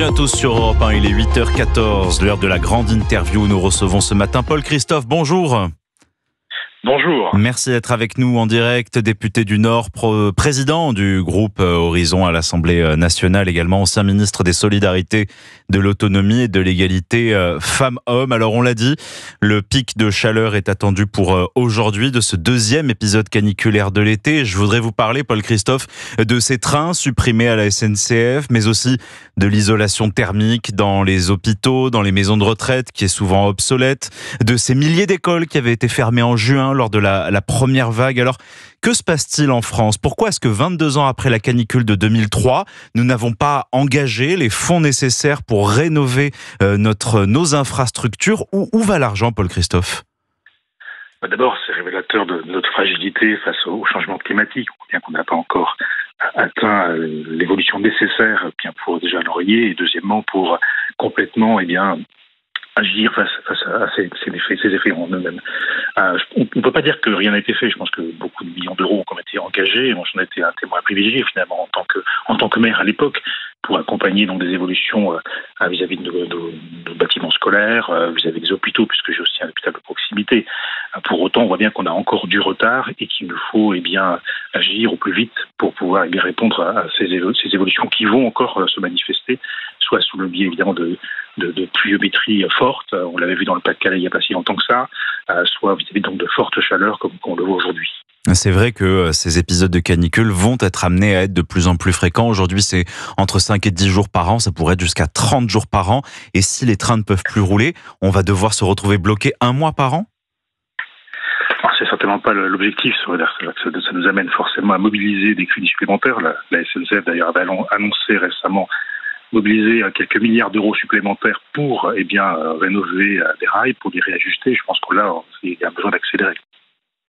Bienvenue à tous sur Europe 1, il est 8h14, l'heure de la grande interview. Nous recevons ce matin Paul Christophe, bonjour. Bonjour. Merci d'être avec nous en direct, député du Nord, président du groupe Horizon à l'Assemblée nationale, également ancien ministre des Solidarités, de l'Autonomie et de l'égalité femmes-hommes. Alors on l'a dit, le pic de chaleur est attendu pour aujourd'hui, de ce deuxième épisode caniculaire de l'été. Je voudrais vous parler, Paul Christophe, de ces trains supprimés à la SNCF, mais aussi de l'isolation thermique dans les hôpitaux, dans les maisons de retraite, qui est souvent obsolète, de ces milliers d'écoles qui avaient été fermées en juin lors de la première vague. Alors, que se passe-t-il en France ? Pourquoi est-ce que 22 ans après la canicule de 2003, nous n'avons pas engagé les fonds nécessaires pour rénover nos infrastructures ? Où va l'argent, Paul Christophe ? D'abord, c'est révélateur de notre fragilité face au changement climatique, bien qu'on n'a pas encore atteint l'évolution nécessaire bien pour déjà l'enrayer, et deuxièmement pour complètement agir face à ces effets en eux-mêmes. On ne peut pas dire que rien n'a été fait. Je pense que beaucoup de millions d'euros ont été engagés. Moi, j'en ai été un témoin privilégié finalement en tant que maire à l'époque pour accompagner donc des évolutions vis-à-vis de nos bâtiments scolaires, vis-à-vis des hôpitaux, puisque j'ai aussi un hôpital de proximité. Pour autant, on voit bien qu'on a encore du retard et qu'il nous faut agir au plus vite pour pouvoir répondre à ces évolutions qui vont encore se manifester, soit sous le biais évidemment de pluviométrie forte, on l'avait vu dans le Pas-de-Calais il n'y a pas si longtemps que ça, soit vis-à-vis donc de fortes chaleurs comme on le voit aujourd'hui. C'est vrai que ces épisodes de canicule vont être amenés à être de plus en plus fréquents. Aujourd'hui, c'est entre 5 et 10 jours par an. Ça pourrait être jusqu'à 30 jours par an. Et si les trains ne peuvent plus rouler, on va devoir se retrouver bloqué un mois par an ? Alors, c'est certainement pas l'objectif. Ça nous amène forcément à mobiliser des crédits supplémentaires. La SNCF, d'ailleurs, avait annoncé récemment mobiliser quelques milliards d'euros supplémentaires pour rénover des rails, pour les réajuster. Je pense que là, il y a besoin d'accélérer.